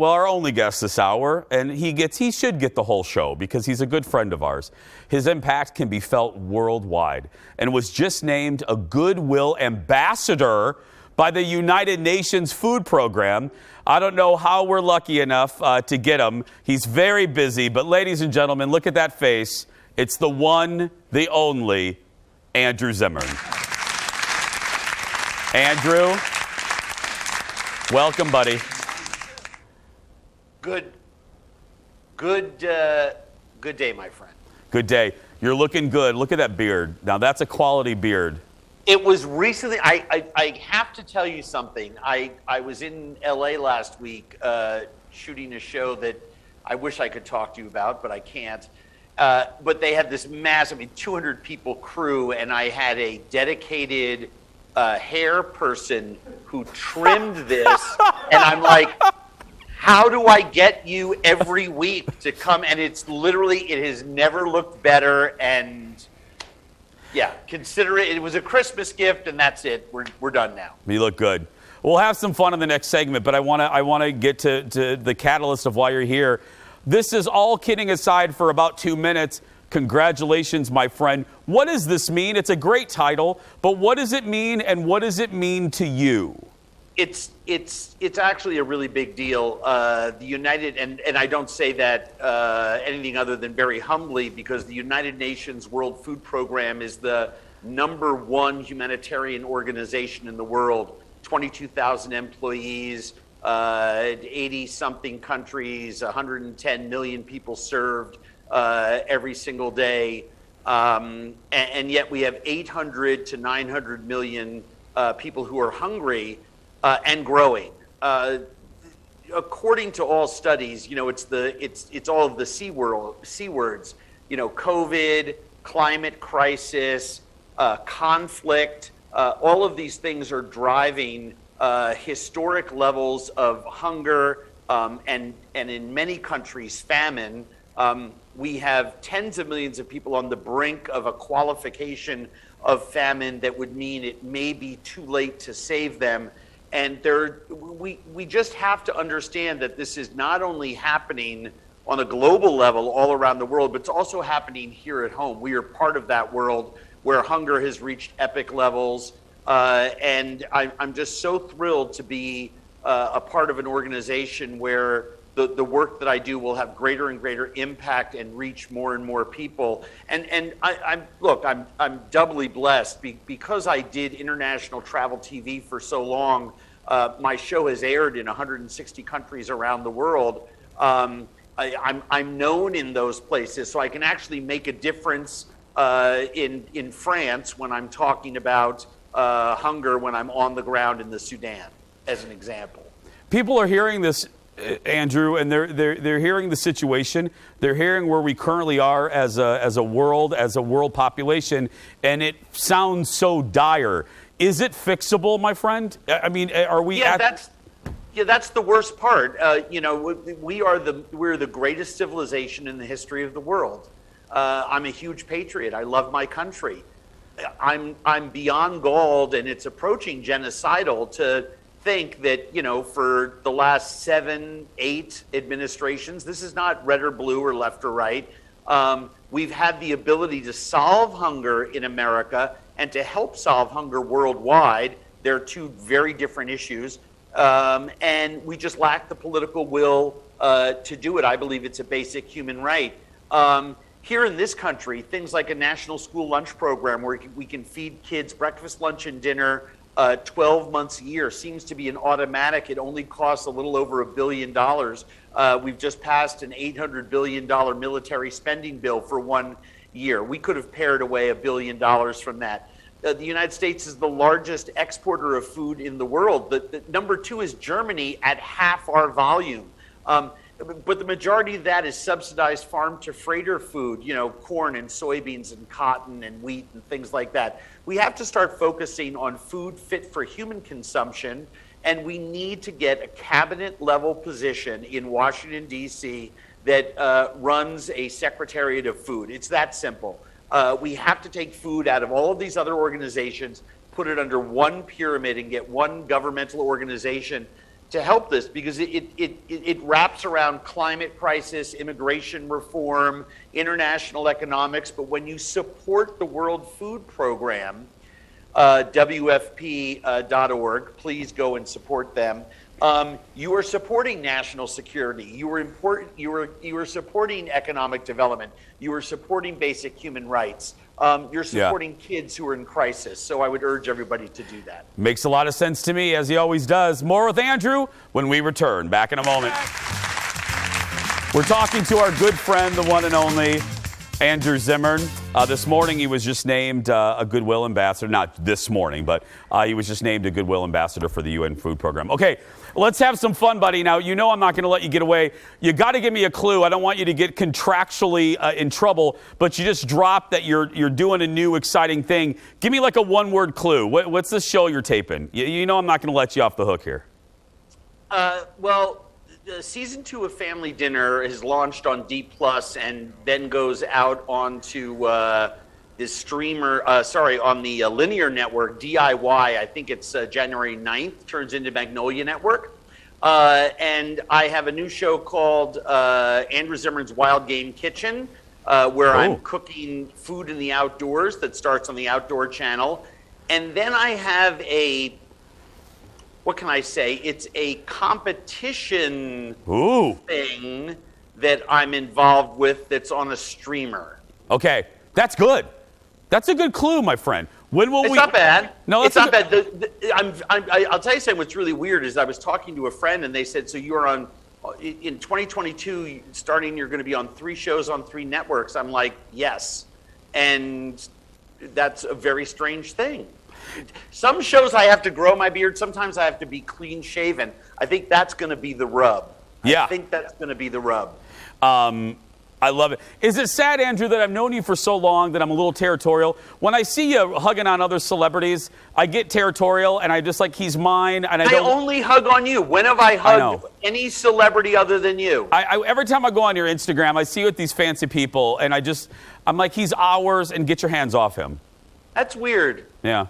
Well, our only guest this hour, and he should get the whole show because he's a good friend of ours. His impact can be felt worldwide and was just named a Goodwill Ambassador by the United Nations Food Program. I don't know how we're lucky enough to get him. He's very busy, but ladies and gentlemen, look at that face. It's the one, the only, Andrew Zimmern. Andrew, welcome, buddy. Good day, my friend. Good day. You're looking good. Look at that beard. Now, that's a quality beard. It was recently, I have to tell you something. I was in LA last week shooting a show that I wish I could talk to you about, but I can't. But they had this massive, 200 people crew, and I had a dedicated hair person who trimmed this, and I'm like, how do I get you every week to come? And it's literally, it has never looked better. And yeah, consider it. It was a Christmas gift, and that's it. We're done now. You look good. We'll have some fun in the next segment, but I want to get to the catalyst of why you're here. This is all kidding aside for about 2 minutes. Congratulations, my friend. What does this mean? It's a great title, but what does it mean, and what does it mean to you? It's actually a really big deal. The United, and I don't say that anything other than very humbly, because the United Nations World Food Program is the #1 humanitarian organization in the world. 22,000 employees, 80-something countries, 110 million people served every single day. And yet we have 800 to 900 million people who are hungry. And growing. According to all studies, it's all of the C words. COVID, climate crisis, conflict. All of these things are driving historic levels of hunger, and in many countries, famine. We have tens of millions of people on the brink of a qualification of famine that would mean it may be too late to save them. And we just have to understand that this is not only happening on a global level all around the world, but it's also happening here at home. We are part of that world where hunger has reached epic levels. And I'm just so thrilled to be a part of an organization where the work that I do will have greater and greater impact and reach more and more people. And I'm doubly blessed because I did international travel TV for so long. My show has aired in 160 countries around the world. I'm known in those places, so I can actually make a difference in France when I'm talking about hunger when I'm on the ground in the Sudan, as an example. People are hearing this, Andrew, and they're hearing the situation. They're hearing where we currently are as a world population, and it sounds so dire. Is it fixable, my friend? I mean, are we? Yeah, that's the worst part. We're the greatest civilization in the history of the world. I'm a huge patriot. I love my country. I'm beyond galled, and it's approaching genocidal to think that, for the last 7, 8 administrations, this is not red or blue or left or right. We've had the ability to solve hunger in America and to help solve hunger worldwide. They're two very different issues. And we just lack the political will to do it. I believe it's a basic human right. Here in this country, things like a national school lunch program where we can feed kids breakfast, lunch, and dinner 12 months a year seems to be an automatic. It only costs a little over $1 billion. We've just passed an $800 billion military spending bill for 1 year. We could have pared away $1 billion from that. The United States is the largest exporter of food in the world. The number 2 is Germany at half our volume. But the majority of that is subsidized farm-to-freighter food, corn and soybeans and cotton and wheat and things like that. We have to start focusing on food fit for human consumption, and we need to get a cabinet-level position in Washington, D.C. that runs a Secretariat of Food. It's that simple. We have to take food out of all of these other organizations, put it under one pyramid, and get one governmental organization to help this because it wraps around climate crisis, immigration reform, international economics. But when you support the World Food Program, WFP.org, please go and support them. You are supporting national security. You are supporting economic development. You are supporting basic human rights. You're supporting kids who are in crisis. So I would urge everybody to do that. Makes a lot of sense to me, as he always does. More with Andrew when we return. Back in a moment. We're talking to our good friend, the one and only Andrew Zimmern. This morning, he was just named a Goodwill Ambassador. Not this morning, but he was just named a Goodwill Ambassador for the UN Food Program. Okay, let's have some fun, buddy. Now, you know I'm not going to let you get away. You got to give me a clue. I don't want you to get contractually in trouble, but you just dropped that you're doing a new exciting thing. Give me like a one-word clue. What's the show you're taping? You know I'm not going to let you off the hook here. Well, season 2 of Family Dinner is launched on D+ and then goes out onto the streamer, on the linear network, DIY. I think it's January 9th, turns into Magnolia Network. And I have a new show called Andrew Zimmern's Wild Game Kitchen, where I'm cooking food in the outdoors that starts on the Outdoor Channel. And then I have what can I say? It's a competition thing that I'm involved with that's on a streamer. Okay, that's good. That's a good clue, my friend. When will It's not bad. No, it's not bad. I'll tell you something. What's really weird is I was talking to a friend and they said, so you're on, in 2022, starting, you're going to be on 3 shows on 3 networks. I'm like, yes. And that's a very strange thing. Some shows I have to grow my beard. Sometimes I have to be clean shaven. I think that's going to be the rub. Yeah. I think that's going to be the rub. I love it. Is it sad, Andrew, that I've known you for so long that I'm a little territorial? When I see you hugging on other celebrities, I get territorial, and I just like, he's mine. And I only hug on you. When have I hugged any celebrity other than you? Every time I go on your Instagram, I see you with these fancy people, and I'm like, he's ours, and get your hands off him. That's weird. Yeah.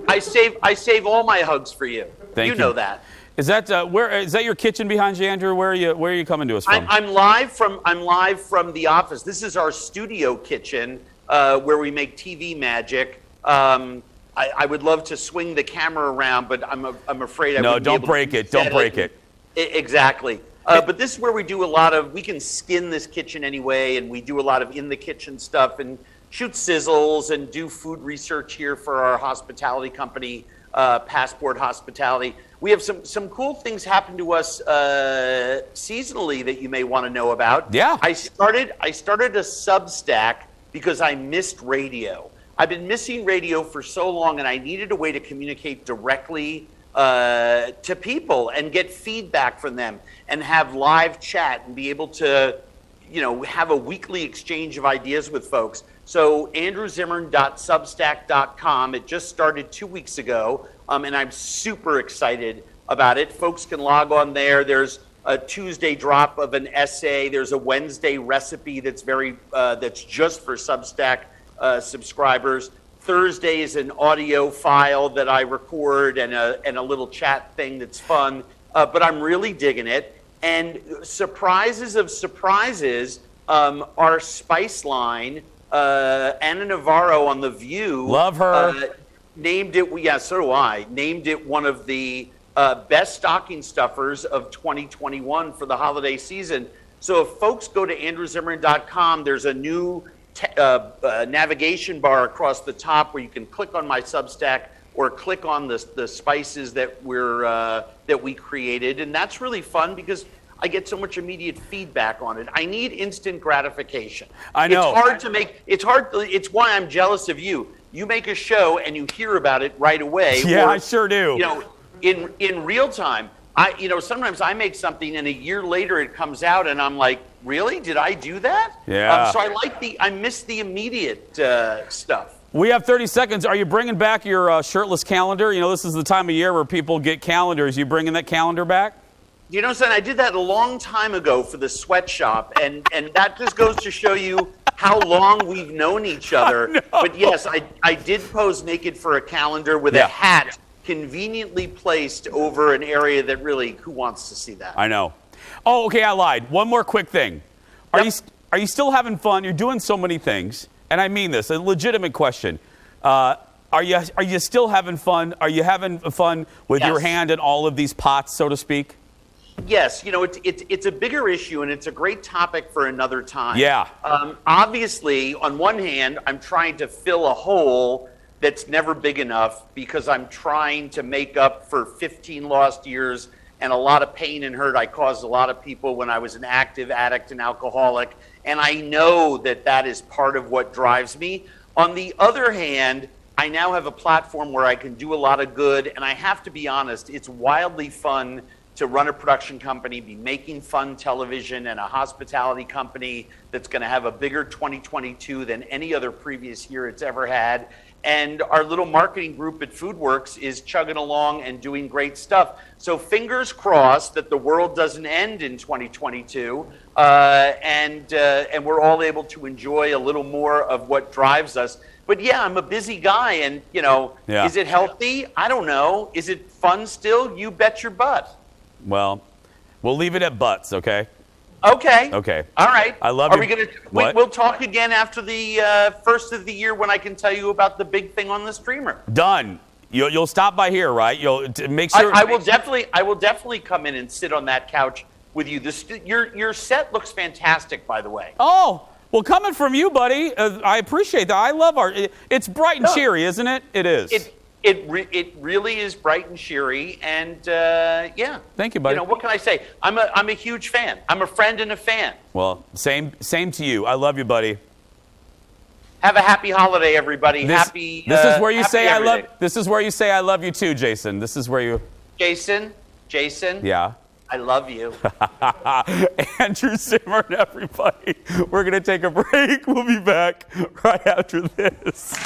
I save all my hugs for you. Thank you. You know that. Is that where is that your kitchen behind you, Andrew? Where are you coming to us from? I'm live from the office. This is our studio kitchen where we make TV magic. I would love to swing the camera around, but I'm afraid I wouldn't be able to. No, don't break it. Don't break it. Exactly. But this is where we do a lot of. We can skin this kitchen anyway, and we do a lot of in the kitchen stuff and shoot sizzles and do food research here for our hospitality company, Passport Hospitality. We have some cool things happen to us seasonally that you may want to know about. Yeah. I started a Substack because I missed radio. I've been missing radio for so long, and I needed a way to communicate directly to people and get feedback from them and have live chat and be able to, have a weekly exchange of ideas with folks. So andrewzimmern.substack.com. It just started 2 weeks ago, and I'm super excited about it. Folks can log on there. There's a Tuesday drop of an essay. There's a Wednesday recipe that's just for Substack subscribers. Thursday is an audio file that I record and a little chat thing that's fun. But I'm really digging it. And surprises of surprises, our spice line. Anna Navarro on The View. Love her. Named it, so do I, named it one of the best stocking stuffers of 2021 for the holiday season. So if folks go to andrewzimmern.com, there's a new navigation bar across the top where you can click on my Substack or click on the spices that we created. And that's really fun because I get so much immediate feedback on it. I need instant gratification. I know. It's hard to make. It's why I'm jealous of you. You make a show and you hear about it right away. Yeah, I sure do. In real time. Sometimes I make something and a year later it comes out and I'm like, really? Did I do that? Yeah. So I miss the immediate stuff. We have 30 seconds. Are you bringing back your shirtless calendar? This is the time of year where people get calendars. You bringing that calendar back? Son, I did that a long time ago for the sweatshop, and that just goes to show you how long we've known each other. But yes, I did pose naked for a calendar with a hat conveniently placed over an area that really, who wants to see that? I know. Oh, okay, I lied. One more quick thing. Yep. Are you still having fun? You're doing so many things, and I mean this, a legitimate question. Are you still having fun? Are you having fun with Yes. your hand in all of these pots, so to speak? Yes, it's a bigger issue, and it's a great topic for another time. Yeah. Obviously, on one hand, I'm trying to fill a hole that's never big enough because I'm trying to make up for 15 lost years and a lot of pain and hurt I caused a lot of people when I was an active addict and alcoholic. And I know that that is part of what drives me. On the other hand, I now have a platform where I can do a lot of good. And I have to be honest, it's wildly fun to run a production company, be making fun television, and a hospitality company that's going to have a bigger 2022 than any other previous year it's ever had. And our little marketing group at FoodWorks is chugging along and doing great stuff. So fingers crossed that the world doesn't end in 2022, and we're all able to enjoy a little more of what drives us. But yeah, I'm a busy guy, and Yeah. Is it healthy? I don't know. Is it fun still? You bet your butt. Well, we'll leave it at butts, okay? Okay. Okay. All right. I love Are you. we gonna? What? We'll talk again after the first of the year when I can tell you about the big thing on the streamer. Done. You'll stop by here, right? Make sure. I will definitely come in and sit on that couch with you. Your set looks fantastic, by the way. Oh, well, coming from you, buddy, I appreciate that. I love it's bright and cheery, isn't it? It is. It really is bright and cheery, and yeah. Thank you, buddy. What can I say? I'm a huge fan. I'm a friend and a fan. Well, same to you. I love you, buddy. Have a happy holiday, everybody. This is where you happy say I love. everything. This is where you say I love you too, Jason. This is where you. Jason. Yeah. I love you. Andrew Zimmern, everybody. We're gonna take a break. We'll be back right after this.